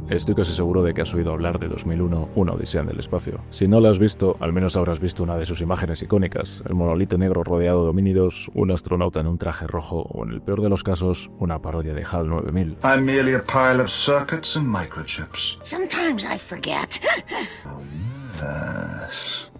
Estoy casi seguro de que has oído hablar de 2001, una odisea en el espacio. Si no la has visto, al menos habrás visto una de sus imágenes icónicas, el monolito negro rodeado de homínidos, un astronauta en un traje rojo o, en el peor de los casos, una parodia de HAL 9000. I'm merely a pile of circuits and microchips. Sometimes I forget. Yes.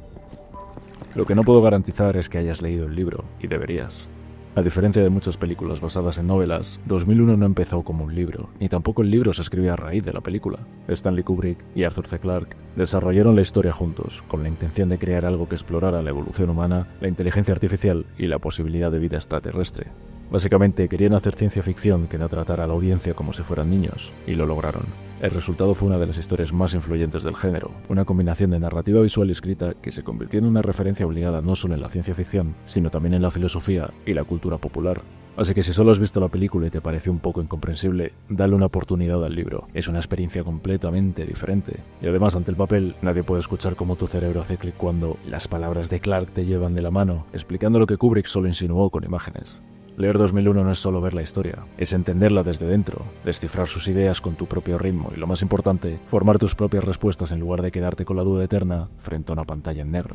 Lo que no puedo garantizar es que hayas leído el libro, y deberías. A diferencia de muchas películas basadas en novelas, 2001 no empezó como un libro, ni tampoco el libro se escribió a raíz de la película. Stanley Kubrick y Arthur C. Clarke desarrollaron la historia juntos, con la intención de crear algo que explorara la evolución humana, la inteligencia artificial y la posibilidad de vida extraterrestre. Básicamente querían hacer ciencia ficción que no tratara a la audiencia como si fueran niños, y lo lograron. El resultado fue una de las historias más influyentes del género, una combinación de narrativa visual y escrita que se convirtió en una referencia obligada no solo en la ciencia ficción, sino también en la filosofía y la cultura popular. Así que si solo has visto la película y te pareció un poco incomprensible, dale una oportunidad al libro. Es una experiencia completamente diferente. Y además, ante el papel, nadie puede escuchar cómo tu cerebro hace clic cuando las palabras de Clarke te llevan de la mano, explicando lo que Kubrick solo insinuó con imágenes. Leer 2001 no es solo ver la historia, es entenderla desde dentro, descifrar sus ideas con tu propio ritmo y, lo más importante, formar tus propias respuestas en lugar de quedarte con la duda eterna frente a una pantalla en negro.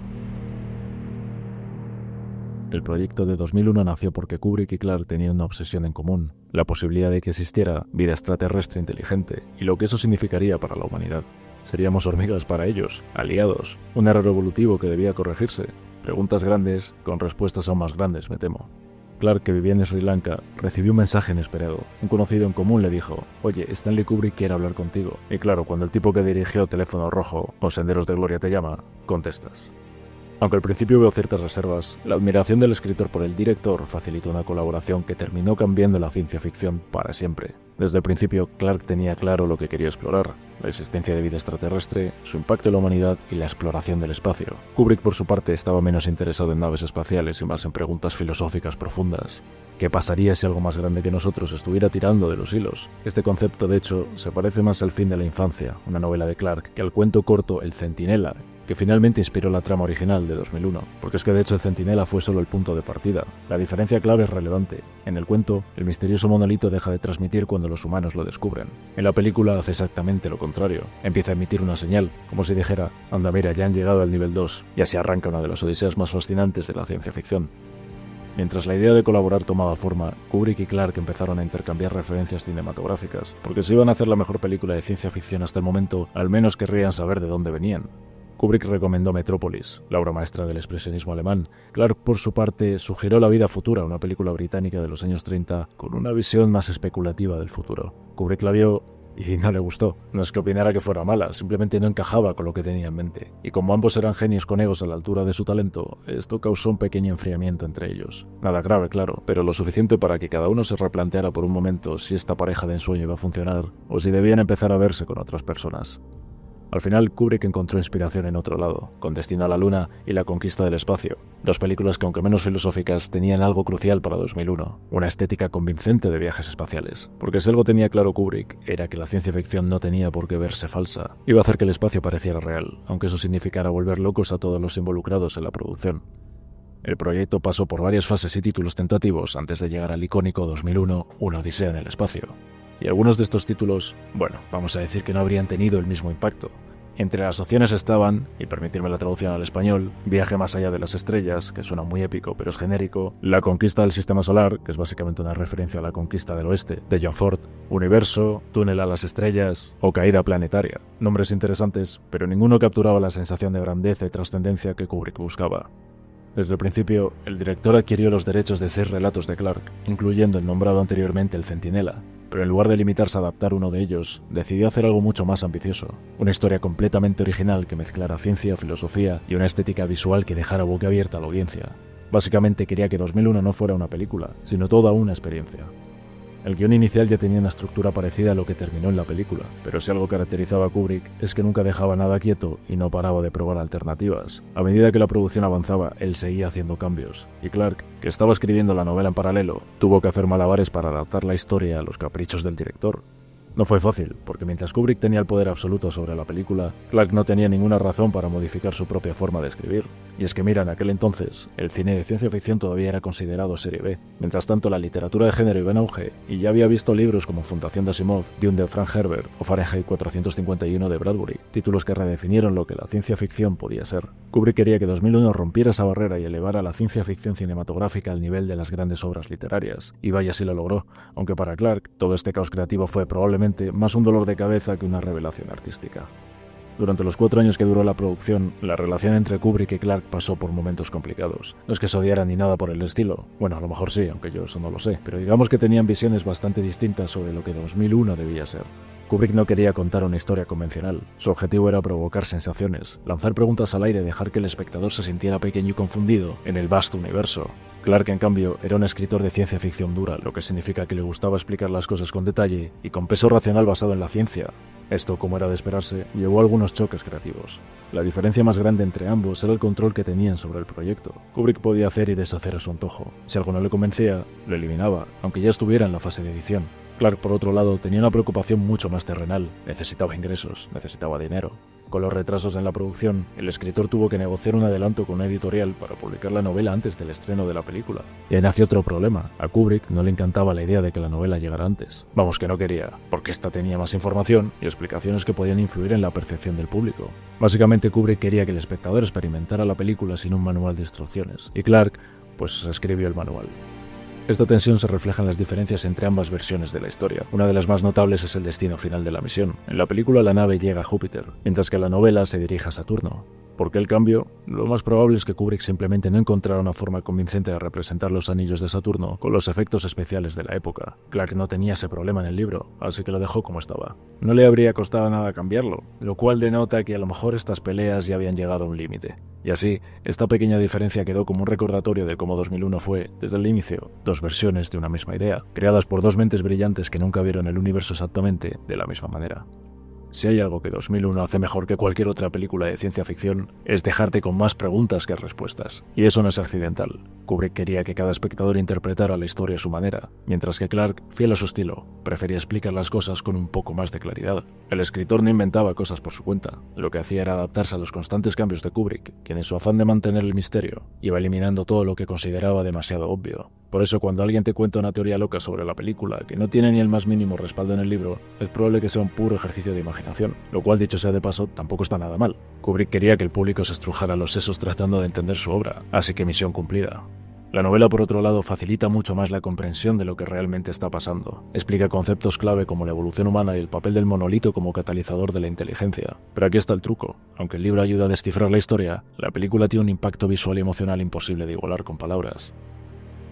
El proyecto de 2001 nació porque Kubrick y Clarke tenían una obsesión en común, la posibilidad de que existiera vida extraterrestre inteligente y lo que eso significaría para la humanidad. Seríamos hormigas para ellos, aliados, un error evolutivo que debía corregirse, preguntas grandes con respuestas aún más grandes, me temo. Clarke, que vivía en Sri Lanka, recibió un mensaje inesperado. Un conocido en común le dijo: «Oye, Stanley Kubrick quiere hablar contigo». Y claro, cuando el tipo que dirigió Teléfono Rojo o Senderos de Gloria te llama, contestas. Aunque al principio veo ciertas reservas, la admiración del escritor por el director facilitó una colaboración que terminó cambiando la ciencia ficción para siempre. Desde el principio, Clarke tenía claro lo que quería explorar: la existencia de vida extraterrestre, su impacto en la humanidad y la exploración del espacio. Kubrick, por su parte, estaba menos interesado en naves espaciales y más en preguntas filosóficas profundas. ¿Qué pasaría si algo más grande que nosotros estuviera tirando de los hilos? Este concepto, de hecho, se parece más al Fin de la Infancia, una novela de Clarke, que al cuento corto El Centinela, que finalmente inspiró la trama original de 2001, porque es que de hecho el Centinela fue solo el punto de partida. La diferencia clave es relevante. En el cuento, el misterioso monolito deja de transmitir cuando los humanos lo descubren. En la película hace exactamente lo contrario. Empieza a emitir una señal, como si dijera: «Anda, mira, ya han llegado al nivel 2», y así arranca una de las odiseas más fascinantes de la ciencia ficción. Mientras la idea de colaborar tomaba forma, Kubrick y Clarke empezaron a intercambiar referencias cinematográficas, porque si iban a hacer la mejor película de ciencia ficción hasta el momento, al menos querrían saber de dónde venían. Kubrick recomendó Metrópolis, la obra maestra del expresionismo alemán. Clarke, por su parte, sugirió La vida futura, una película británica de los años 30, con una visión más especulativa del futuro. Kubrick la vio y no le gustó. No es que opinara que fuera mala, simplemente no encajaba con lo que tenía en mente. Y como ambos eran genios con egos a la altura de su talento, esto causó un pequeño enfriamiento entre ellos. Nada grave, claro, pero lo suficiente para que cada uno se replanteara por un momento si esta pareja de ensueño iba a funcionar o si debían empezar a verse con otras personas. Al final, Kubrick encontró inspiración en otro lado, con Destino a la Luna y La conquista del espacio, dos películas que, aunque menos filosóficas, tenían algo crucial para 2001, una estética convincente de viajes espaciales. Porque si algo tenía claro Kubrick, era que la ciencia ficción no tenía por qué verse falsa. Iba a hacer que el espacio pareciera real, aunque eso significara volver locos a todos los involucrados en la producción. El proyecto pasó por varias fases y títulos tentativos antes de llegar al icónico 2001, Una odisea en el espacio. Y algunos de estos títulos, bueno, vamos a decir que no habrían tenido el mismo impacto. Entre las opciones estaban, y permitirme la traducción al español, Viaje más allá de las estrellas, que suena muy épico pero es genérico, La conquista del sistema solar, que es básicamente una referencia a la conquista del oeste, de John Ford, Universo, Túnel a las estrellas o Caída planetaria. Nombres interesantes, pero ninguno capturaba la sensación de grandeza y trascendencia que Kubrick buscaba. Desde el principio, el director adquirió los derechos de 6 relatos de Clarke, incluyendo el nombrado anteriormente El Centinela, pero en lugar de limitarse a adaptar uno de ellos, decidió hacer algo mucho más ambicioso, una historia completamente original que mezclara ciencia, filosofía y una estética visual que dejara boquiabierta a la audiencia. Básicamente quería que 2001 no fuera una película, sino toda una experiencia. El guión inicial ya tenía una estructura parecida a lo que terminó en la película, pero si algo caracterizaba a Kubrick es que nunca dejaba nada quieto y no paraba de probar alternativas. A medida que la producción avanzaba, él seguía haciendo cambios, y Clarke, que estaba escribiendo la novela en paralelo, tuvo que hacer malabares para adaptar la historia a los caprichos del director. No fue fácil, porque mientras Kubrick tenía el poder absoluto sobre la película, Clarke no tenía ninguna razón para modificar su propia forma de escribir. Y es que mira, en aquel entonces, el cine de ciencia ficción todavía era considerado serie B. Mientras tanto, la literatura de género iba en auge, y ya había visto libros como Fundación de Asimov, Dune de Frank Herbert o Fahrenheit 451 de Bradbury, títulos que redefinieron lo que la ciencia ficción podía ser. Kubrick quería que 2001 rompiera esa barrera y elevara la ciencia ficción cinematográfica al nivel de las grandes obras literarias. Y vaya si lo logró, aunque para Clarke todo este caos creativo fue probablemente más un dolor de cabeza que una revelación artística. Durante los 4 años que duró la producción, la relación entre Kubrick y Clarke pasó por momentos complicados. No es que se odiaran ni nada por el estilo. Bueno, a lo mejor sí, aunque yo eso no lo sé. Pero digamos que tenían visiones bastante distintas sobre lo que 2001 debía ser. Kubrick no quería contar una historia convencional. Su objetivo era provocar sensaciones, lanzar preguntas al aire y dejar que el espectador se sintiera pequeño y confundido en el vasto universo. Clarke, en cambio, era un escritor de ciencia ficción dura, lo que significa que le gustaba explicar las cosas con detalle y con peso racional basado en la ciencia. Esto, como era de esperarse, llevó a algunos choques creativos. La diferencia más grande entre ambos era el control que tenían sobre el proyecto. Kubrick podía hacer y deshacer a su antojo. Si algo no le convencía, lo eliminaba, aunque ya estuviera en la fase de edición. Clarke, por otro lado, tenía una preocupación mucho más terrenal. Necesitaba ingresos, necesitaba dinero. Con los retrasos en la producción, el escritor tuvo que negociar un adelanto con una editorial para publicar la novela antes del estreno de la película. Y ahí nació otro problema. A Kubrick no le encantaba la idea de que la novela llegara antes. Vamos, que no quería, porque esta tenía más información y explicaciones que podían influir en la percepción del público. Básicamente, Kubrick quería que el espectador experimentara la película sin un manual de instrucciones, y Clarke, pues, escribió el manual. Esta tensión se refleja en las diferencias entre ambas versiones de la historia. Una de las más notables es el destino final de la misión. En la película la nave llega a Júpiter, mientras que en la novela se dirige a Saturno. ¿Por qué el cambio? Lo más probable es que Kubrick simplemente no encontrara una forma convincente de representar los anillos de Saturno con los efectos especiales de la época. Clarke no tenía ese problema en el libro, así que lo dejó como estaba. No le habría costado nada cambiarlo, lo cual denota que a lo mejor estas peleas ya habían llegado a un límite. Y así, esta pequeña diferencia quedó como un recordatorio de cómo 2001 fue, desde el inicio, dos versiones de una misma idea, creadas por dos mentes brillantes que nunca vieron el universo exactamente de la misma manera. Si hay algo que 2001 hace mejor que cualquier otra película de ciencia ficción, es dejarte con más preguntas que respuestas. Y eso no es accidental. Kubrick quería que cada espectador interpretara la historia a su manera, mientras que Clarke, fiel a su estilo, prefería explicar las cosas con un poco más de claridad. El escritor no inventaba cosas por su cuenta. Lo que hacía era adaptarse a los constantes cambios de Kubrick, quien en su afán de mantener el misterio, iba eliminando todo lo que consideraba demasiado obvio. Por eso, cuando alguien te cuenta una teoría loca sobre la película que no tiene ni el más mínimo respaldo en el libro, es probable que sea un puro ejercicio de imaginación, lo cual, dicho sea de paso, tampoco está nada mal. Kubrick quería que el público se estrujara los sesos tratando de entender su obra, así que misión cumplida. La novela, por otro lado, facilita mucho más la comprensión de lo que realmente está pasando. Explica conceptos clave como la evolución humana y el papel del monolito como catalizador de la inteligencia. Pero aquí está el truco. Aunque el libro ayuda a descifrar la historia, la película tiene un impacto visual y emocional imposible de igualar con palabras.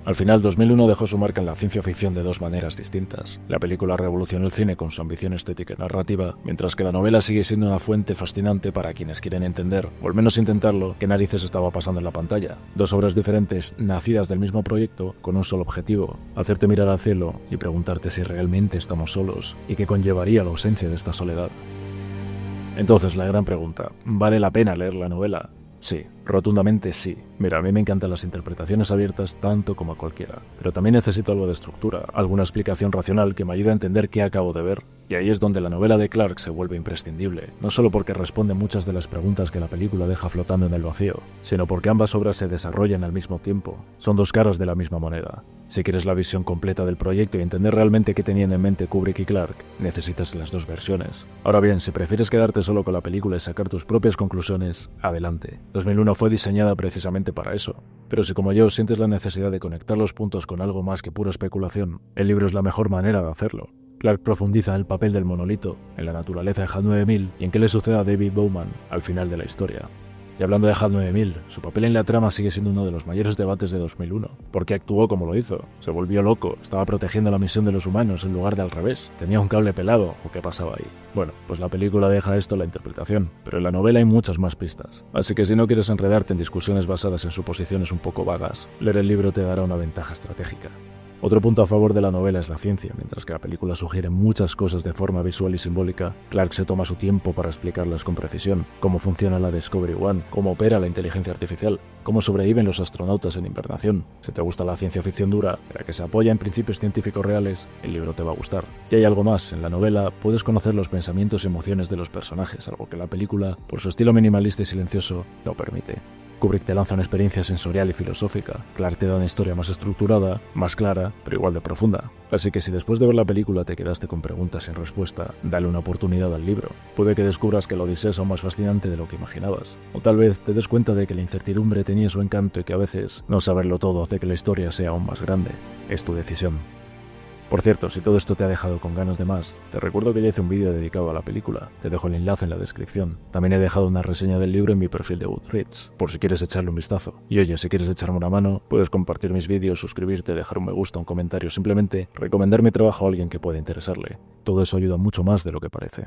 Al final, 2001 dejó su marca en la ciencia ficción de dos maneras distintas. La película revolucionó el cine con su ambición estética y narrativa, mientras que la novela sigue siendo una fuente fascinante para quienes quieren entender, o al menos intentarlo, qué narices estaba pasando en la pantalla. Dos obras diferentes, nacidas del mismo proyecto, con un solo objetivo: hacerte mirar al cielo y preguntarte si realmente estamos solos, y qué conllevaría la ausencia de esta soledad. Entonces, la gran pregunta: ¿vale la pena leer la novela? Sí, rotundamente sí. Mira, a mí me encantan las interpretaciones abiertas tanto como a cualquiera, pero también necesito algo de estructura, alguna explicación racional que me ayude a entender qué acabo de ver. Y ahí es donde la novela de Clarke se vuelve imprescindible, no solo porque responde muchas de las preguntas que la película deja flotando en el vacío, sino porque ambas obras se desarrollan al mismo tiempo. Son dos caras de la misma moneda. Si quieres la visión completa del proyecto y entender realmente qué tenían en mente Kubrick y Clarke, necesitas las dos versiones. Ahora bien, si prefieres quedarte solo con la película y sacar tus propias conclusiones, adelante. 2001 fue diseñada precisamente para eso. Pero si, como yo, sientes la necesidad de conectar los puntos con algo más que pura especulación, el libro es la mejor manera de hacerlo. Clarke profundiza en el papel del monolito, en la naturaleza de HAL 9000 y en qué le sucede a David Bowman al final de la historia. Y hablando de HAL 9000, su papel en la trama sigue siendo uno de los mayores debates de 2001. ¿Por qué actuó como lo hizo? ¿Se volvió loco? ¿Estaba protegiendo la misión de los humanos en lugar de al revés? ¿Tenía un cable pelado? ¿O qué pasaba ahí? Bueno, pues la película deja esto a la interpretación, pero en la novela hay muchas más pistas. Así que si no quieres enredarte en discusiones basadas en suposiciones un poco vagas, leer el libro te dará una ventaja estratégica. Otro punto a favor de la novela es la ciencia. Mientras que la película sugiere muchas cosas de forma visual y simbólica, Clarke se toma su tiempo para explicarlas con precisión. Cómo funciona la Discovery One, cómo opera la inteligencia artificial, cómo sobreviven los astronautas en hibernación. Si te gusta la ciencia ficción dura, en la que se apoya en principios científicos reales, el libro te va a gustar. Y hay algo más, en la novela puedes conocer los pensamientos y emociones de los personajes, algo que la película, por su estilo minimalista y silencioso, no permite. Kubrick te lanza una experiencia sensorial y filosófica. Clarke te da una historia más estructurada, más clara, pero igual de profunda. Así que si después de ver la película te quedaste con preguntas sin respuesta, dale una oportunidad al libro. Puede que descubras que la Odisea es aún más fascinante de lo que imaginabas. O tal vez te des cuenta de que la incertidumbre tenía su encanto y que a veces no saberlo todo hace que la historia sea aún más grande. Es tu decisión. Por cierto, si todo esto te ha dejado con ganas de más, te recuerdo que ya hice un vídeo dedicado a la película, te dejo el enlace en la descripción. También he dejado una reseña del libro en mi perfil de Goodreads, por si quieres echarle un vistazo. Y oye, si quieres echarme una mano, puedes compartir mis vídeos, suscribirte, dejar un me gusta, un comentario, simplemente recomendar mi trabajo a alguien que pueda interesarle. Todo eso ayuda mucho más de lo que parece.